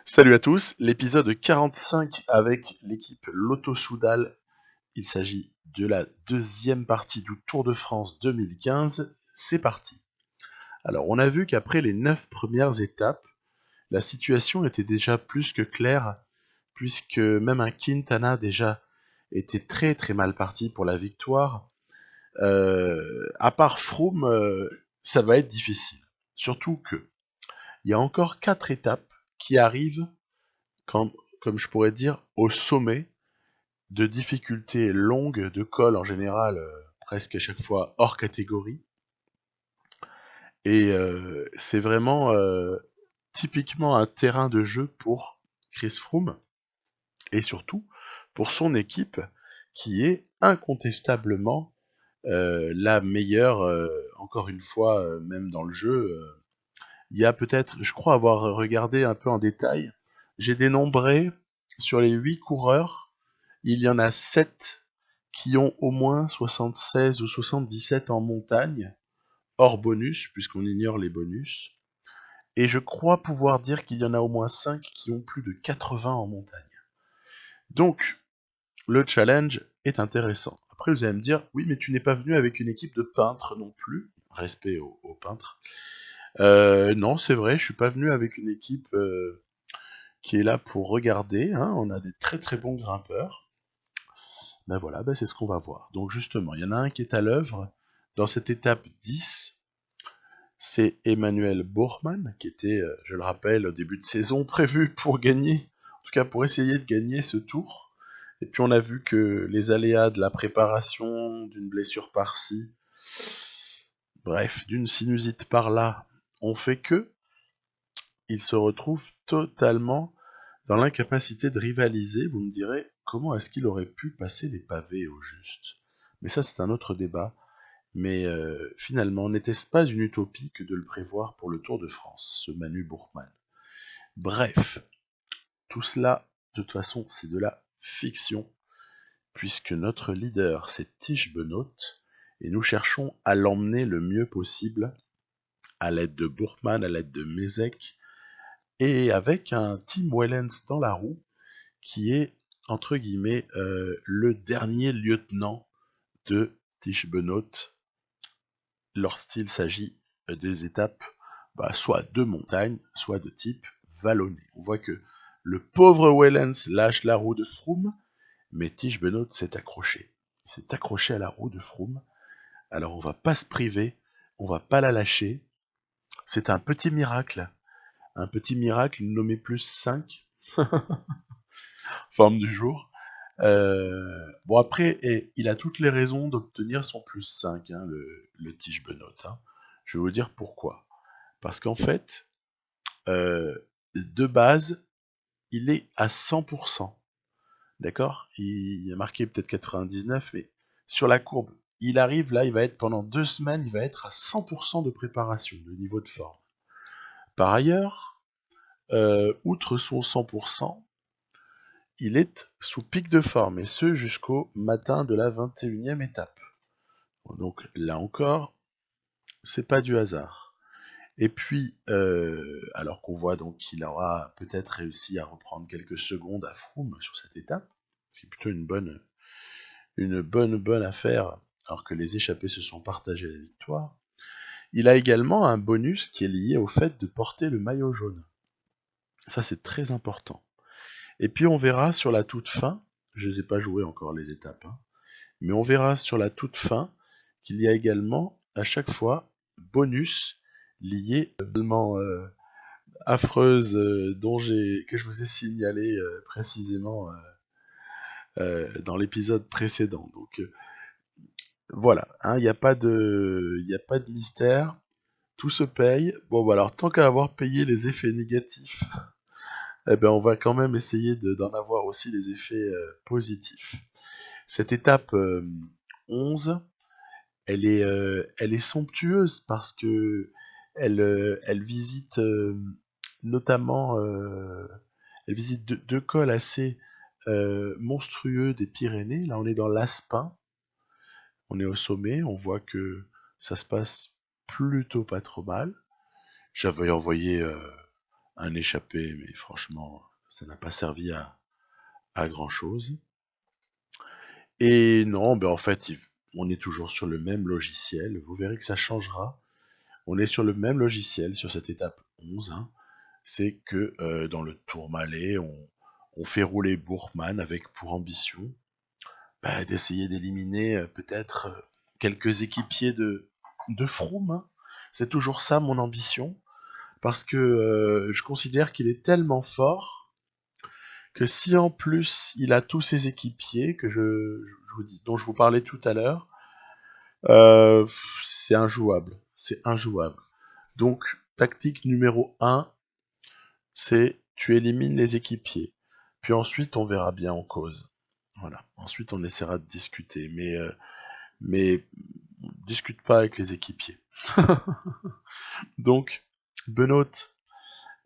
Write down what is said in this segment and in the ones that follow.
Salut à tous, l'épisode 45 avec l'équipe Lotto Soudal. Il s'agit de la deuxième partie du Tour de France 2015. C'est parti. Alors, on a vu qu'après les 9 premières étapes, la situation était déjà plus que claire, puisque même un Quintana déjà était très très mal parti pour la victoire. À part Froome, ça va être difficile. Surtout que il y a encore 4 étapes qui arrivent comme, comme je pourrais dire, au sommet de difficultés longues, de cols en général, presque à chaque fois hors catégorie. Et c'est vraiment typiquement un terrain de jeu pour Chris Froome et surtout pour son équipe qui est incontestablement la meilleure, encore une fois, même dans le jeu. Il y a peut-être, je crois avoir regardé un peu en détail, j'ai dénombré sur les 8 coureurs, il y en a 7 qui ont au moins 76 ou 77 en montagne, hors bonus, puisqu'on ignore les bonus. Et je crois pouvoir dire qu'il y en a au moins 5 qui ont plus de 80 en montagne. Donc, le challenge est intéressant. Après, vous allez me dire, oui, mais tu n'es pas venu avec une équipe de peintres non plus. Respect aux peintres. Non, c'est vrai, je suis pas venu avec une équipe qui est là pour regarder. Hein. On a des très très bons grimpeurs. Ben voilà, ben c'est ce qu'on va voir. Donc justement, il y en a un qui est à l'œuvre dans cette étape 10. C'est Emmanuel Bourgman, qui était, je le rappelle, au début de saison prévu pour gagner, en tout cas pour essayer de gagner ce tour. Et puis on a vu que les aléas de la préparation, d'une blessure par-ci, bref, d'une sinusite par-là, ont fait que il se retrouve totalement dans l'incapacité de rivaliser. Vous me direz, comment est-ce qu'il aurait pu passer les pavés au juste? Mais ça, c'est un autre débat. Mais finalement, n'était-ce pas une utopie que de le prévoir pour le Tour de France, ce Manu Bourgman? Bref, tout cela, de toute façon, c'est de la fiction, puisque notre leader, c'est Tish Benoît, et nous cherchons à l'emmener le mieux possible, à l'aide de Bourgman, à l'aide de Mézec, et avec un Tim Wellens dans la roue, qui est, entre guillemets, le dernier lieutenant de Tish Benoît lorsqu'il s'agit des étapes soit de montagne, soit de type vallonné. On voit que le pauvre Wellens lâche la roue de Froome, mais Tish Benoît s'est accroché. Il s'est accroché à la roue de Froome. Alors on va pas se priver, on va pas la lâcher. C'est un petit miracle nommé plus 5, forme du jour. Bon après, il a toutes les raisons d'obtenir son plus 5, hein, le Tish Benoît. Hein. Je vais vous dire pourquoi. Parce qu'en fait, de base, il est à 100%. D'accord? Il a marqué peut-être 99, mais sur la courbe, il arrive là, il va être pendant 2 semaines, il va être à 100% de préparation, de niveau de forme. Par ailleurs, outre son 100%, il est sous pic de forme, et ce jusqu'au matin de la 21e étape. Donc là encore, c'est pas du hasard. Et puis, alors qu'on voit donc qu'il aura peut-être réussi à reprendre quelques secondes à Froome sur cette étape, ce qui est plutôt une bonne affaire, alors que les échappés se sont partagés la victoire. Il a également un bonus qui est lié au fait de porter le maillot jaune. Ça, c'est très important. Et puis, on verra sur la toute fin, je ne les ai pas joué encore les étapes, hein, mais on verra sur la toute fin qu'il y a également, à chaque fois, bonus lié également affreuse que je vous ai signalé précisément dans l'épisode précédent. Donc voilà, hein, il n'y a pas de mystère, tout se paye. Bon, bah alors tant qu'à avoir payé les effets négatifs, eh ben on va quand même essayer d'en avoir aussi les effets positifs. Cette étape 11, elle est somptueuse parce que elle visite notamment elle visite deux cols assez monstrueux des Pyrénées. Là, on est dans l'Aspin, on est au sommet, on voit que ça se passe plutôt pas trop mal. J'avais envoyé un échappé, mais franchement, ça n'a pas servi à grand chose. Et non, ben en fait, on est toujours sur le même logiciel. Vous verrez que ça changera. On est sur le même logiciel sur cette étape 11, hein. C'est que dans le Tourmalet, on fait rouler Bourgman avec pour ambition d'essayer d'éliminer peut-être quelques équipiers de Froome, hein. C'est toujours ça mon ambition, parce que je considère qu'il est tellement fort que si en plus il a tous ses équipiers que dont je vous parlais tout à l'heure, c'est injouable. C'est injouable. Donc, tactique numéro 1, c'est tu élimines les équipiers. Puis ensuite, on verra bien en cause. Voilà. Ensuite, on essaiera de discuter. Mais discute pas avec les équipiers. Donc, Benoît,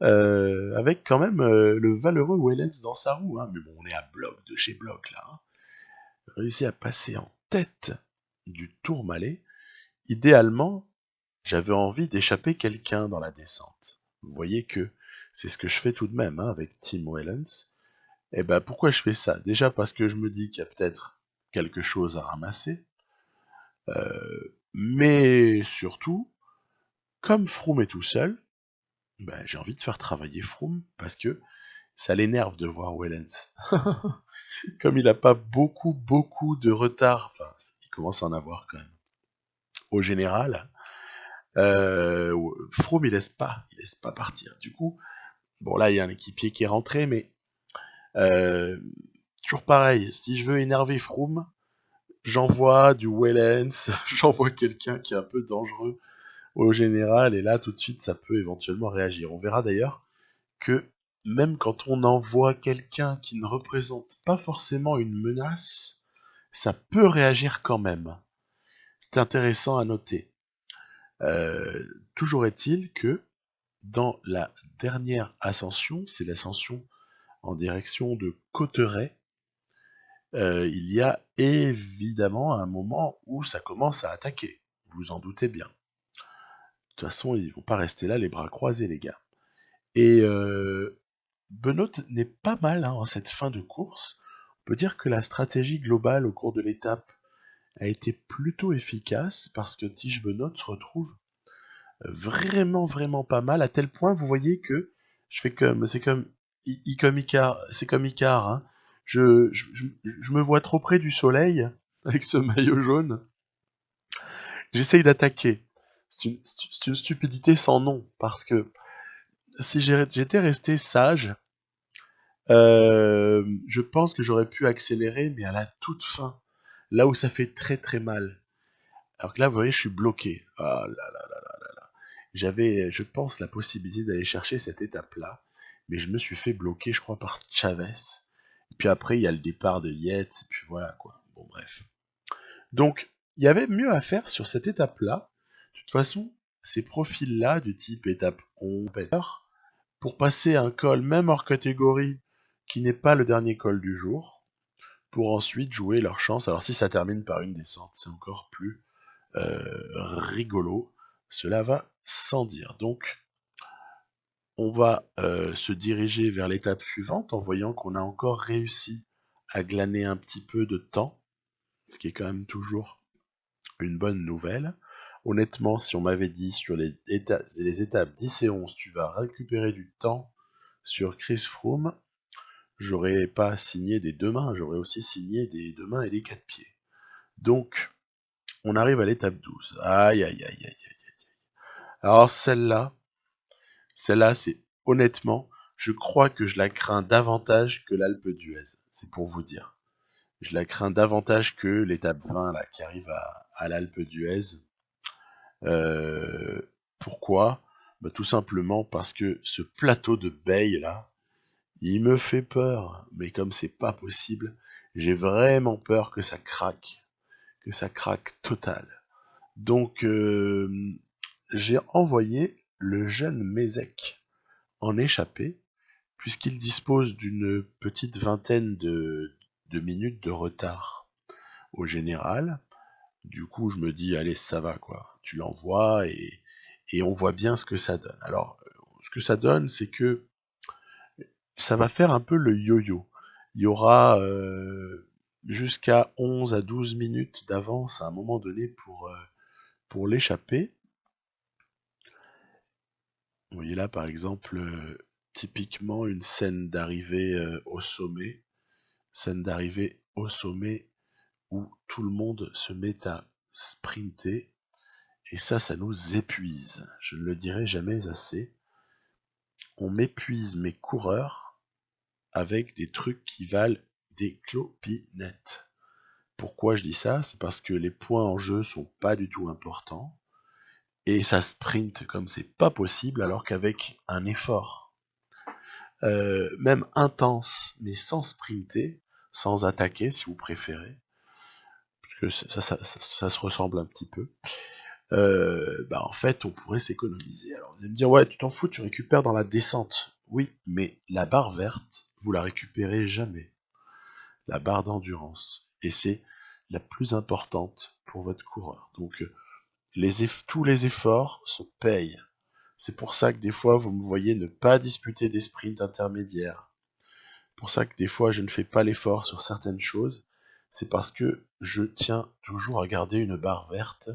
avec quand même le valeureux Wellens dans sa roue. Hein. Mais bon, on est à bloc de chez bloc là. Hein. Réussi à passer en tête du Tourmalet. Idéalement, j'avais envie d'échapper quelqu'un dans la descente. Vous voyez que c'est ce que je fais tout de même hein, avec Tim Wellens. Et ben pourquoi je fais ça? Déjà parce que je me dis qu'il y a peut-être quelque chose à ramasser. Mais surtout, comme Froome est tout seul, ben, j'ai envie de faire travailler Froome parce que ça l'énerve de voir Wellens. Comme il n'a pas beaucoup de retard, enfin, il commence à en avoir quand même. Au général, Froome il laisse pas partir. Du coup, bon là il y a un équipier qui est rentré, mais toujours pareil. Si je veux énerver Froome, j'envoie du Wellens, j'envoie quelqu'un qui est un peu dangereux au général, et là tout de suite ça peut éventuellement réagir. On verra d'ailleurs que même quand on envoie quelqu'un qui ne représente pas forcément une menace, ça peut réagir quand même. C'est intéressant à noter. Toujours est-il que dans la dernière ascension, c'est l'ascension en direction de Cauterets, il y a évidemment un moment où ça commence à attaquer. Vous en doutez bien. De toute façon, ils vont pas rester là les bras croisés, les gars. Et Benoît n'est pas mal hein, en cette fin de course. On peut dire que la stratégie globale au cours de l'étape a été plutôt efficace parce que Tige Benoît se retrouve vraiment pas mal à tel point, vous voyez que c'est comme Icar, c'est comme Icar. Hein. Je me vois trop près du soleil avec ce maillot jaune. J'essaye d'attaquer. C'est une stupidité sans nom parce que si j'étais resté sage, je pense que j'aurais pu accélérer, mais à la toute fin, là où ça fait très mal. Alors que là, vous voyez, je suis bloqué. Ah là là là là là là. J'avais, je pense, la possibilité d'aller chercher cette étape-là, mais je me suis fait bloquer, je crois, par Chavez. Et puis après, il y a le départ de Yates, et puis voilà quoi. Bon, bref. Donc, il y avait mieux à faire sur cette étape-là. De toute façon, ces profils-là, du type étape 11, pour passer un col, même hors catégorie, qui n'est pas le dernier col du jour, pour ensuite jouer leur chance. Alors si ça termine par une descente, c'est encore plus rigolo. Cela va sans dire. Donc, on va se diriger vers l'étape suivante en voyant qu'on a encore réussi à glaner un petit peu de temps, ce qui est quand même toujours une bonne nouvelle. Honnêtement, si on m'avait dit sur les étapes 10 et 11, tu vas récupérer du temps sur Chris Froome, j'aurais pas signé des deux mains, j'aurais aussi signé des deux mains et des quatre pieds. Donc, on arrive à l'étape 12. Aïe. Alors celle-là, c'est honnêtement, je crois que je la crains davantage que l'Alpe d'Huez. C'est pour vous dire. Je la crains davantage que l'étape 20 là, qui arrive à l'Alpe d'Huez. Pourquoi? Tout simplement parce que ce plateau de Bay là, il me fait peur. Mais comme c'est pas possible, j'ai vraiment peur que ça craque. Que ça craque total. Donc j'ai envoyé le jeune Mézec en échappée, puisqu'il dispose d'une petite vingtaine de minutes de retard au général. Du coup, je me dis, allez, ça va, quoi. Tu l'envoies et on voit bien ce que ça donne. Alors, ce que ça donne, c'est que ça va faire un peu le yo-yo. Il y aura jusqu'à 11 à 12 minutes d'avance à un moment donné pour l'échapper. Vous voyez là, par exemple, typiquement une scène d'arrivée au sommet. Scène d'arrivée au sommet où tout le monde se met à sprinter. Et ça nous épuise. Je ne le dirai jamais assez. On m'épuise mes coureurs avec des trucs qui valent des clopinettes. Pourquoi je dis ça? C'est parce que les points en jeu sont pas du tout importants. Et ça sprint comme c'est pas possible, alors qu'avec un effort, même intense, mais sans sprinter, sans attaquer si vous préférez, parce que ça se ressemble un petit peu, en fait on pourrait s'économiser. Alors vous allez me dire, ouais, tu t'en fous, tu récupères dans la descente. Oui, mais la barre verte, vous la récupérez jamais. La barre d'endurance. Et c'est la plus importante pour votre coureur. Donc tous les efforts se payent. C'est pour ça que des fois vous me voyez ne pas disputer des sprints intermédiaires. Pour ça que des fois je ne fais pas l'effort sur certaines choses. C'est parce que je tiens toujours à garder une barre verte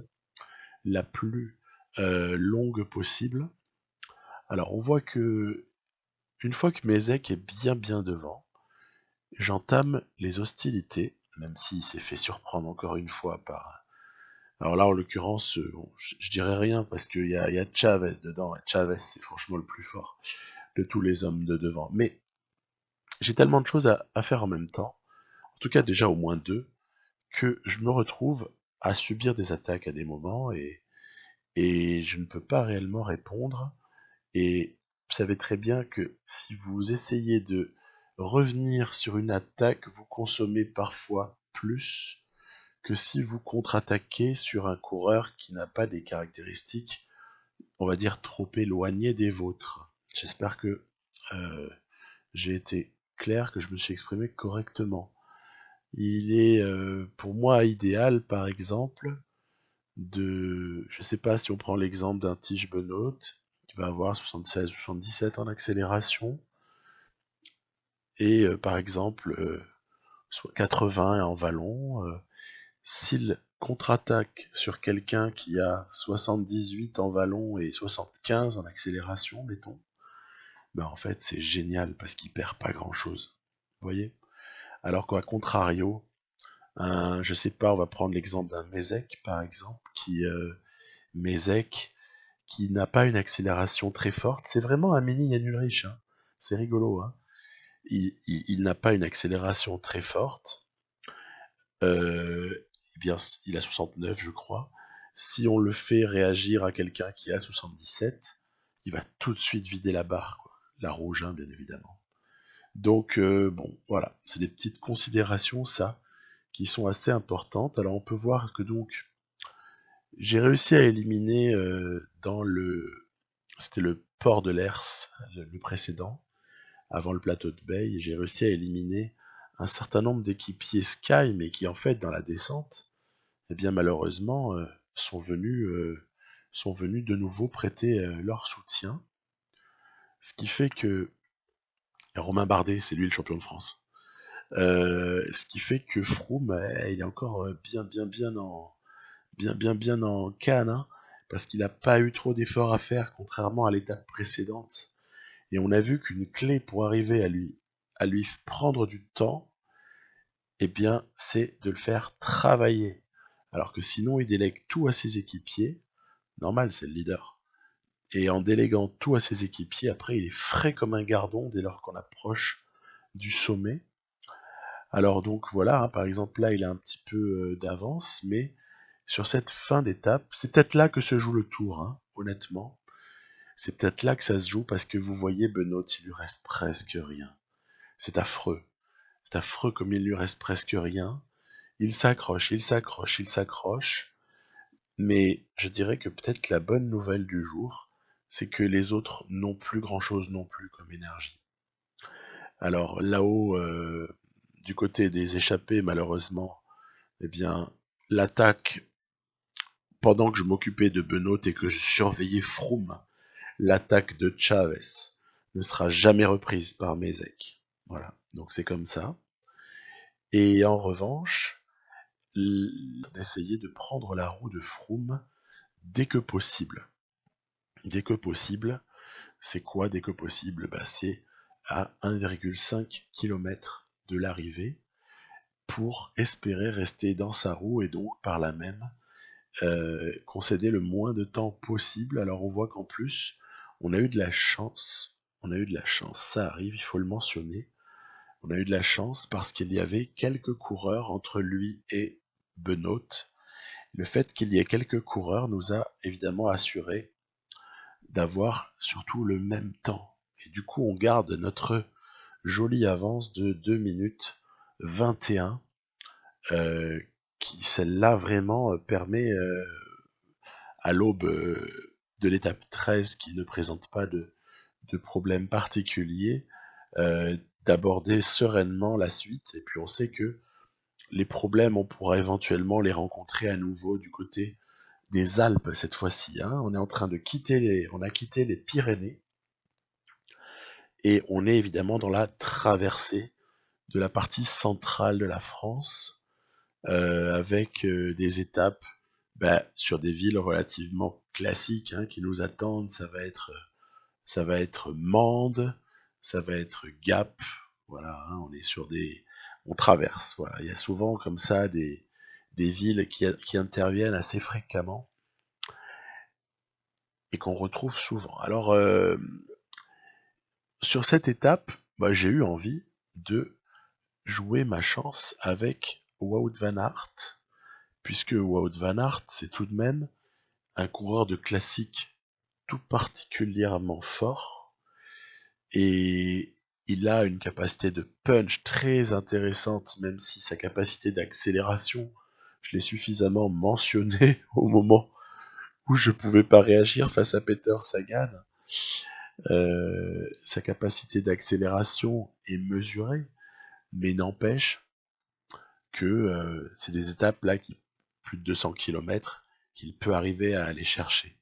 la plus longue possible. Alors on voit que une fois que Mézek est bien devant, j'entame les hostilités, même s'il s'est fait surprendre encore une fois par... Alors là, en l'occurrence, bon, je dirais rien parce qu'il y a Chavez dedans, et Chavez c'est franchement le plus fort de tous les hommes de devant. Mais j'ai tellement de choses à faire en même temps, en tout cas déjà au moins deux, que je me retrouve à subir des attaques à des moments et je ne peux pas réellement répondre. Et vous savez très bien que si vous essayez de revenir sur une attaque, vous consommez parfois plus que si vous contre-attaquez sur un coureur qui n'a pas des caractéristiques, on va dire, trop éloignées des vôtres. J'espère que j'ai été clair, que je me suis exprimé correctement. Il est pour moi idéal, par exemple, je sais pas si on prend l'exemple d'un Tige Benoît, qui va avoir 76-77 en accélération, et par exemple 80 en vallon. S'il contre-attaque sur quelqu'un qui a 78 en vallon et 75 en accélération, mettons, en fait c'est génial parce qu'il perd pas grand chose. Vous voyez? Alors qu'à contrario, je sais pas, on va prendre l'exemple d'un Mézek par exemple, Mézek qui n'a pas une accélération très forte. C'est vraiment un mini Jan Ullrich, hein. C'est rigolo, hein. Il n'a pas une accélération très forte. Eh bien, il a 69, je crois. Si on le fait réagir à quelqu'un qui a 77, il va tout de suite vider la barre, quoi. La rouge, hein, bien évidemment. Donc, bon, voilà, c'est des petites considérations, ça, qui sont assez importantes. Alors, on peut voir que donc, j'ai réussi à éliminer c'était le port de l'Ers, le précédent, avant le plateau de Bay, j'ai réussi à éliminer un certain nombre d'équipiers Sky, mais qui en fait, dans la descente, eh bien malheureusement, sont venus de nouveau prêter leur soutien. Ce qui fait que Romain Bardet, c'est lui le champion de France. Ce qui fait que Froome, il est encore bien en canne, hein, parce qu'il n'a pas eu trop d'efforts à faire, contrairement à l'étape précédente. Et on a vu qu'une clé pour arriver à lui prendre du temps, eh bien, c'est de le faire travailler. Alors que sinon, il délègue tout à ses équipiers. Normal, c'est le leader. Et en déléguant tout à ses équipiers, après, il est frais comme un gardon dès lors qu'on approche du sommet. Alors donc voilà, hein, par exemple là, il a un petit peu d'avance, mais sur cette fin d'étape, c'est peut-être là que se joue le tour, hein, honnêtement. C'est peut-être là que ça se joue parce que vous voyez Benoît, il lui reste presque rien. C'est affreux. C'est affreux comme il lui reste presque rien. Il s'accroche, mais je dirais que peut-être la bonne nouvelle du jour, c'est que les autres n'ont plus grand-chose non plus comme énergie. Alors là-haut, du côté des échappés, malheureusement, eh bien, l'attaque, pendant que je m'occupais de Benoît et que je surveillais Froome, l'attaque de Chavez ne sera jamais reprise par Mézec. Voilà, donc c'est comme ça. Et en revanche, d'essayer de prendre la roue de Froome dès que possible. Dès que possible, c'est quoi dès que possible? C'est à 1,5 km de l'arrivée pour espérer rester dans sa roue et donc par là même concéder le moins de temps possible. Alors on voit qu'en plus, on a eu de la chance. Ça arrive, il faut le mentionner. On a eu de la chance parce qu'il y avait quelques coureurs entre lui et Benoît. Le fait qu'il y ait quelques coureurs nous a évidemment assuré d'avoir surtout le même temps. Et du coup, on garde notre jolie avance de 2 minutes 21, qui celle-là vraiment permet à l'aube de l'étape 13, qui ne présente pas de problème particulier, d'aborder sereinement la suite. Et puis on sait que les problèmes, on pourra éventuellement les rencontrer à nouveau du côté des Alpes cette fois-ci. On est en train de on a quitté les Pyrénées et on est évidemment dans la traversée de la partie centrale de la France, avec des étapes sur des villes relativement classiques qui nous attendent. Ça va être Mende, ça va être Gap. Voilà, on est on traverse. Voilà, il y a souvent comme ça des villes qui interviennent assez fréquemment et qu'on retrouve souvent. Alors sur cette étape, j'ai eu envie de jouer ma chance avec Wout van Aert, puisque Wout van Aert, c'est tout de même un coureur de classique tout particulièrement fort, et il a une capacité de punch très intéressante, même si sa capacité d'accélération, je l'ai suffisamment mentionné au moment où je pouvais pas réagir face à Peter Sagan. Sa capacité d'accélération est mesurée, mais n'empêche que c'est des étapes là qui plus de 200 km qu'il peut arriver à aller chercher.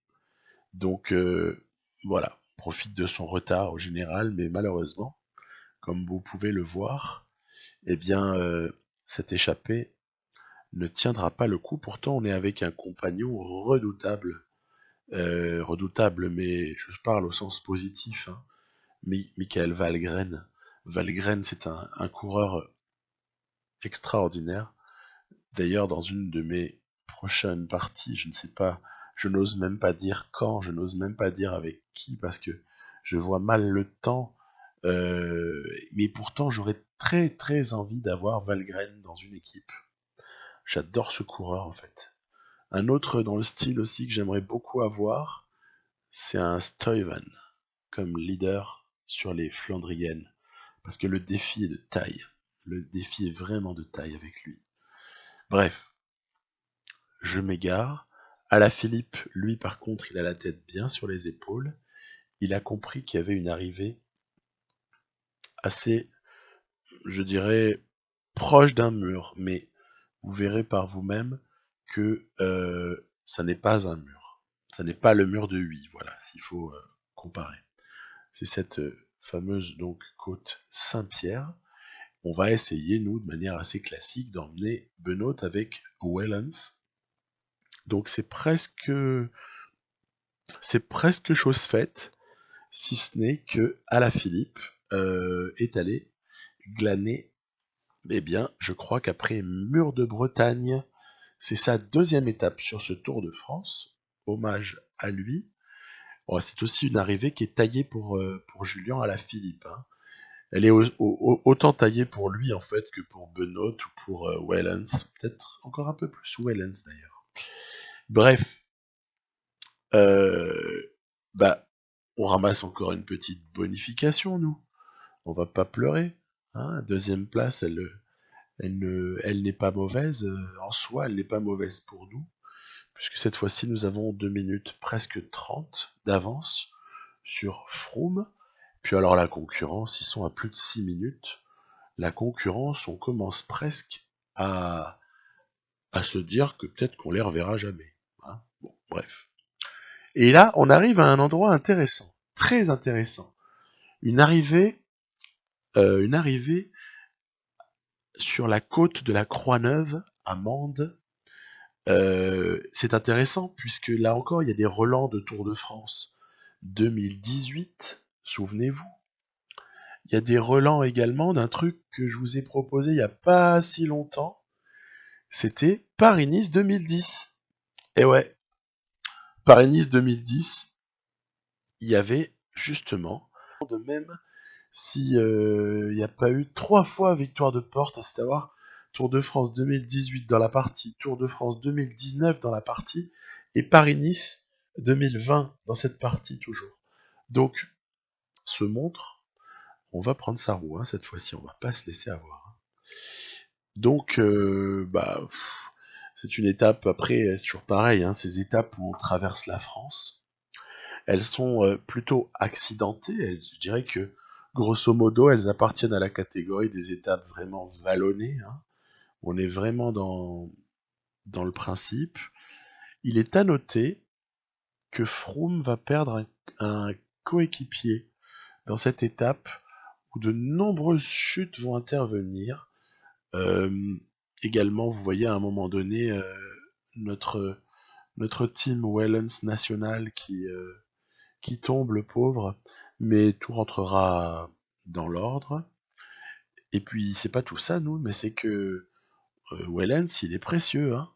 Donc voilà, on profite de son retard au général, mais malheureusement, comme vous pouvez le voir, cette échappée ne tiendra pas le coup. Pourtant, on est avec un compagnon redoutable, mais je parle au sens positif, Michael Valgren. Valgren, c'est un coureur extraordinaire. D'ailleurs, dans une de mes prochaines parties, je ne sais pas, je n'ose même pas dire quand, je n'ose même pas dire avec qui, parce que je vois mal le temps. Mais pourtant, j'aurais très très envie d'avoir Valgren dans une équipe. J'adore ce coureur en fait. Un autre dans le style aussi que j'aimerais beaucoup avoir, c'est un Stuyven comme leader sur les Flandriennes. Parce que le défi est de taille. Le défi est vraiment de taille avec lui. Bref, je m'égare. Alaphilippe, lui par contre, il a la tête bien sur les épaules. Il a compris qu'il y avait une arrivée assez, je dirais, proche d'un mur. Mais vous verrez par vous-même que ça n'est pas un mur. Ça n'est pas le mur de Huy, voilà, s'il faut comparer. C'est cette fameuse donc côte Saint-Pierre. On va essayer, nous, de manière assez classique, d'emmener Benoît avec Wellens. Donc c'est presque chose faite, si ce n'est que Alaphilippe est allé glaner. Je crois qu'après Mur de Bretagne, c'est sa deuxième étape sur ce Tour de France. Hommage à lui. Bon, c'est aussi une arrivée qui est taillée pour Julien Alaphilippe. Elle est autant taillée pour lui en fait que pour Benoît ou pour Wellens. Peut-être encore un peu plus Wellens d'ailleurs. Bref, on ramasse encore une petite bonification, nous. On va pas pleurer. Deuxième place, elle n'est pas mauvaise. En soi, elle n'est pas mauvaise pour nous. Puisque cette fois-ci, nous avons 2 minutes presque 30 d'avance sur Froome. Puis alors la concurrence, ils sont à plus de 6 minutes. La concurrence, on commence presque à se dire que peut-être qu'on les reverra jamais. Bon, bref. Et là, on arrive à un endroit intéressant, très intéressant, Une arrivée, une arrivée sur la côte de la Croix-Neuve, à Mende. C'est intéressant puisque là encore, il y a des relents de Tour de France 2018, souvenez-vous. Il y a des relents également d'un truc que je vous ai proposé il n'y a pas si longtemps. C'était Paris-Nice 2010. Et ouais, Paris-Nice 2010, il y avait justement, de même, si il n'y a pas eu 3 fois victoire de Porte, à savoir Tour de France 2018 dans la partie, Tour de France 2019 dans la partie, et Paris-Nice 2020 dans cette partie toujours. Donc, se montre, on va prendre sa roue, hein, cette fois-ci, on va pas se laisser avoir. Donc, c'est une étape, après, c'est toujours pareil, hein, ces étapes où on traverse la France, elles sont plutôt accidentées, je dirais que, grosso modo, elles appartiennent à la catégorie des étapes vraiment vallonnées, hein. On est vraiment dans le principe. Il est à noter que Froome va perdre un coéquipier dans cette étape où de nombreuses chutes vont intervenir. Également, vous voyez à un moment donné notre, notre team Wellens national qui tombe, le pauvre, mais tout rentrera dans l'ordre. Et puis, c'est pas tout ça, nous, mais c'est que Wellens, il est précieux, hein.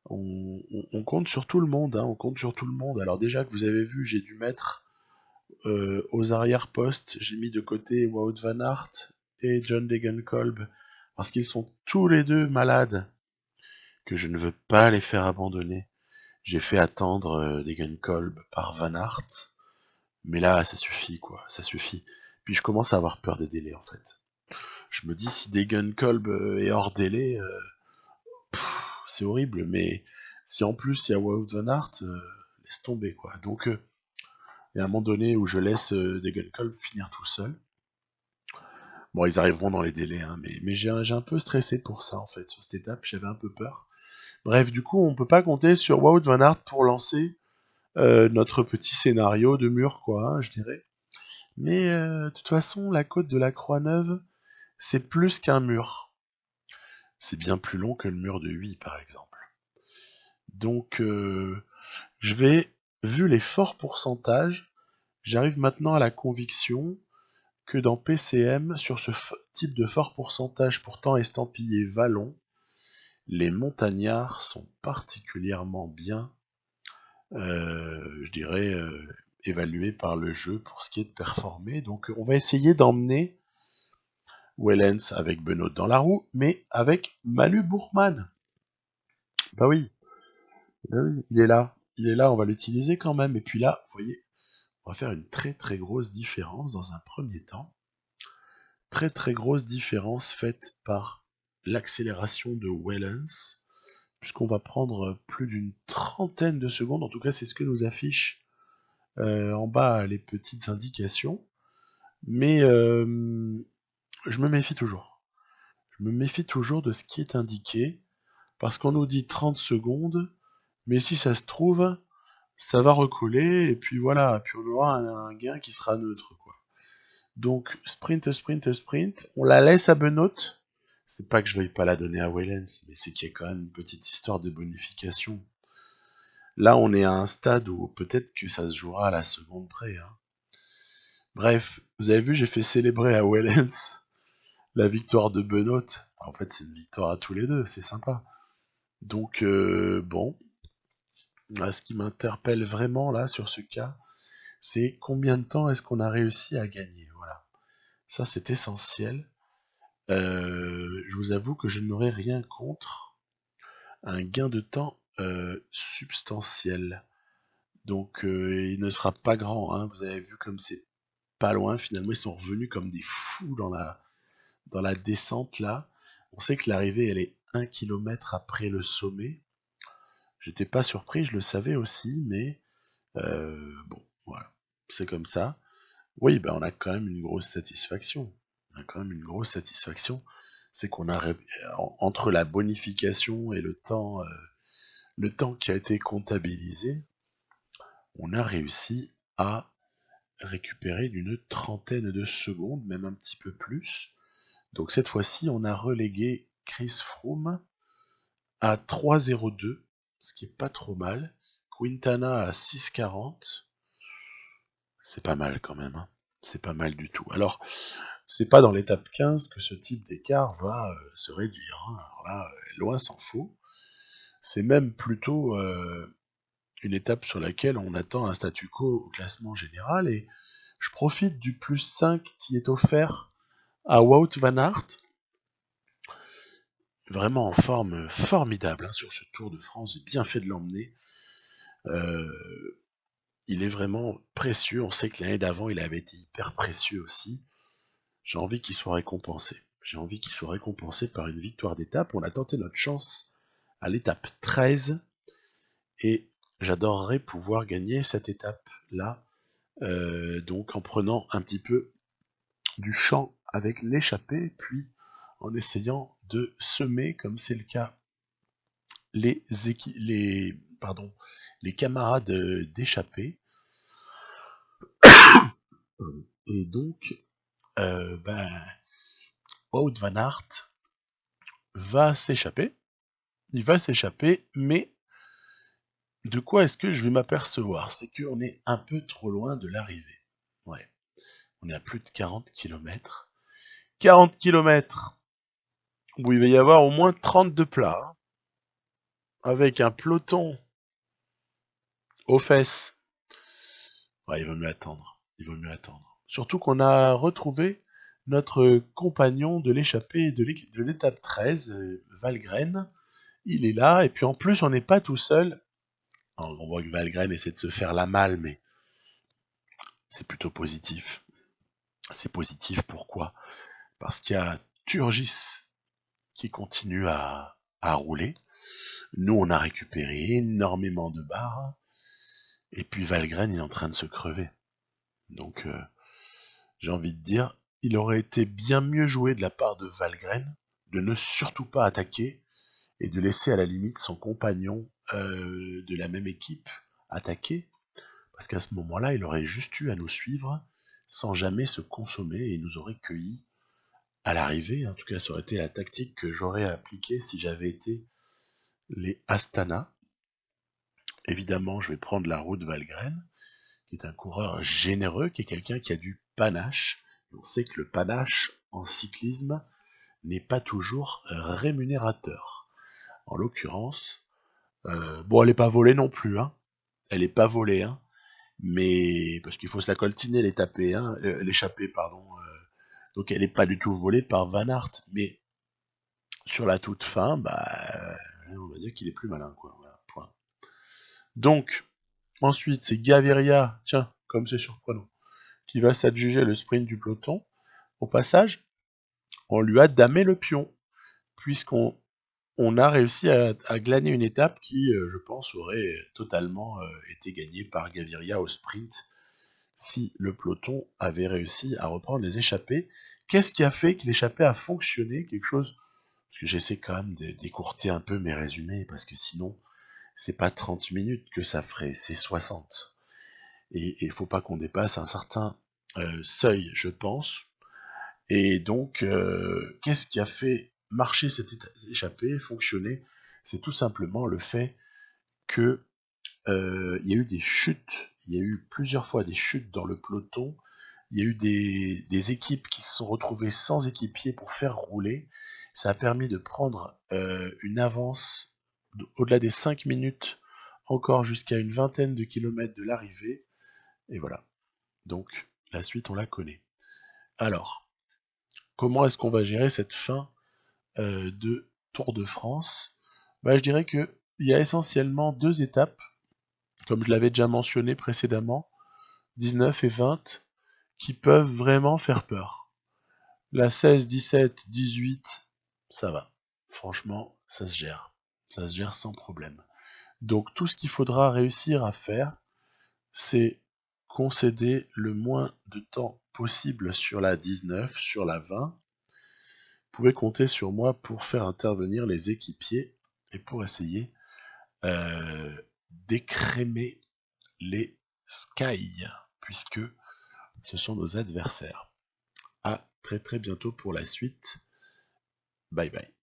On compte sur tout le monde, hein, on compte sur tout le monde. Alors déjà que vous avez vu, j'ai dû mettre aux arrière-postes, j'ai mis de côté Wout van Aert et John Degenkolb, parce qu'ils sont tous les deux malades, que je ne veux pas les faire abandonner. J'ai fait attendre Degenkolb par Van Aert, mais là, ça suffit, quoi, ça suffit. Puis je commence à avoir peur des délais, en fait. Je me dis, si Degenkolb est hors délai, c'est horrible, mais si en plus il y a Wout van Aert, laisse tomber, quoi. Donc, il y a un moment donné où je laisse Degenkolb finir tout seul. Bon, ils arriveront dans les délais, hein, mais j'ai un peu stressé pour ça, en fait, sur cette étape, j'avais un peu peur. Bref, du coup, on peut pas compter sur Wout van Aert pour lancer notre petit scénario de mur, quoi, hein, je dirais. Mais de toute façon, la côte de la Croix-Neuve, c'est plus qu'un mur. C'est bien plus long que le mur de Huy, par exemple. Donc, je vais, vu les forts pourcentages, j'arrive maintenant à la conviction que dans PCM, sur ce type de fort pourcentage pourtant estampillé vallon, les montagnards sont particulièrement bien, je dirais, évalués par le jeu pour ce qui est de performer. Donc on va essayer d'emmener Wellens avec Benoît dans la roue, mais avec Manu Bourman. Bah oui, il est là, on va l'utiliser quand même. Et puis là, vous voyez, on va faire une très très grosse différence dans un premier temps. Très très grosse différence faite par l'accélération de Wellens, puisqu'on va prendre plus d'une trentaine de secondes, en tout cas c'est ce que nous affiche en bas les petites indications, mais je me méfie toujours. Je me méfie toujours de ce qui est indiqué, parce qu'on nous dit 30 secondes, mais si ça se trouve, ça va recoller, et puis voilà, puis on aura un gain qui sera neutre, quoi. Donc, sprint, sprint, sprint. On la laisse à Benoît. C'est pas que je veuille pas la donner à Wellens, mais c'est qu'il y a quand même une petite histoire de bonification. Là, on est à un stade où peut-être que ça se jouera à la seconde près, hein. Bref, vous avez vu, j'ai fait célébrer à Wellens la victoire de Benoît. En fait, c'est une victoire à tous les deux, c'est sympa. Donc, bon, ce qui m'interpelle vraiment là sur ce cas, c'est combien de temps est-ce qu'on a réussi à gagner. Voilà, ça c'est essentiel. Je vous avoue que je n'aurais rien contre un gain de temps substantiel. Donc il ne sera pas grand, hein. Vous avez vu comme c'est pas loin, finalement ils sont revenus comme des fous dans la descente là. On sait que l'arrivée elle est 1 km après le sommet. J'étais pas surpris, je le savais aussi, mais bon, voilà, c'est comme ça. Oui, ben on a quand même une grosse satisfaction. On a quand même une grosse satisfaction. C'est qu'on a entre la bonification et le temps qui a été comptabilisé, on a réussi à récupéré d'une trentaine de secondes, même un petit peu plus. Donc cette fois-ci, on a relégué Chris Froome à 3,02, ce qui est pas trop mal. Quintana à 6,40. C'est pas mal quand même, hein. C'est pas mal du tout. Alors, c'est pas dans l'étape 15 que ce type d'écart va se réduire, hein. Alors là, loin s'en faut. C'est même plutôt une étape sur laquelle on attend un statu quo au classement général, et je profite du plus 5 qui est offert à Wout van Aert, vraiment en forme formidable, hein, sur ce Tour de France. J'ai bien fait de l'emmener. Il est vraiment précieux. On sait que l'année d'avant, il avait été hyper précieux aussi. J'ai envie qu'il soit récompensé. J'ai envie qu'il soit récompensé par une victoire d'étape. On a tenté notre chance à l'étape 13 et j'adorerais pouvoir gagner cette étape-là, donc en prenant un petit peu du champ avec l'échappée, puis en essayant de semer, comme c'est le cas, les camarades d'échappée. Et donc, Wout van Aert va s'échapper. Il va s'échapper, mais de quoi est-ce que je vais m'apercevoir? C'est qu'on est un peu trop loin de l'arrivée. Ouais, on est à plus de 40 km. 40 km où il va y avoir au moins 32 plats, hein, avec un peloton aux fesses. Ouais, il vaut mieux attendre. Il vaut mieux attendre. Surtout qu'on a retrouvé notre compagnon de l'échappée de l'étape 13, Valgren. Il est là, et puis en plus, on n'est pas tout seul. On voit que Valgren essaie de se faire la malle, mais c'est plutôt positif. C'est positif, pourquoi? Parce qu'il y a Turgis qui continue à rouler. Nous, on a récupéré énormément de barres. Et puis Valgren est en train de se crever. Donc, j'ai envie de dire, il aurait été bien mieux joué de la part de Valgren de ne surtout pas attaquer et de laisser à la limite son compagnon de la même équipe attaquer. Parce qu'à ce moment-là, il aurait juste eu à nous suivre sans jamais se consommer et il nous aurait cueillis à l'arrivée. En tout cas, ça aurait été la tactique que j'aurais appliquée si j'avais été les Astana. Évidemment, je vais prendre la route Valgren, qui est un coureur généreux, qui est quelqu'un qui a du panache. Et on sait que le panache en cyclisme n'est pas toujours rémunérateur. En l'occurrence, bon, elle n'est pas volée non plus, hein. Elle n'est pas volée, hein. Mais parce qu'il faut se la coltiner, l'échapper, pardon. Donc elle n'est pas du tout volée par Van Aert, mais sur la toute fin, on va dire qu'il est plus malin, quoi. Voilà, point. Donc, ensuite, c'est Gaviria, tiens, comme c'est surprenant, qui va s'adjuger le sprint du peloton. Au passage, on lui a damé le pion, puisqu'on a réussi à glaner une étape qui, je pense, aurait totalement été gagnée par Gaviria au sprint si le peloton avait réussi à reprendre les échappées. Qu'est-ce qui a fait que l'échappée a fonctionné? Quelque chose, parce que j'essaie quand même d'écourter un peu mes résumés, parce que sinon, c'est pas 30 minutes que ça ferait, c'est 60. Et il faut pas qu'on dépasse un certain seuil, je pense. Et donc, qu'est-ce qui a fait marcher cette échappée, fonctionner? C'est tout simplement le fait que il y a eu des chutes, il y a eu plusieurs fois des chutes dans le peloton, il y a eu des équipes qui se sont retrouvées sans équipier pour faire rouler. Ça a permis de prendre une avance au-delà des 5 minutes, encore jusqu'à une vingtaine de kilomètres de l'arrivée. Et voilà. Donc, la suite, on la connaît. Alors, comment est-ce qu'on va gérer cette fin de Tour de France? Je dirais qu'il y a essentiellement deux étapes, comme je l'avais déjà mentionné précédemment, 19 et 20, qui peuvent vraiment faire peur. La 16, 17, 18, ça va. Franchement, ça se gère. Ça se gère sans problème. Donc tout ce qu'il faudra réussir à faire, c'est concéder le moins de temps possible sur la 19, sur la 20. Vous pouvez compter sur moi pour faire intervenir les équipiers et pour essayer d'écrémer les Sky, puisque ce sont nos adversaires. À très très bientôt pour la suite. Bye bye.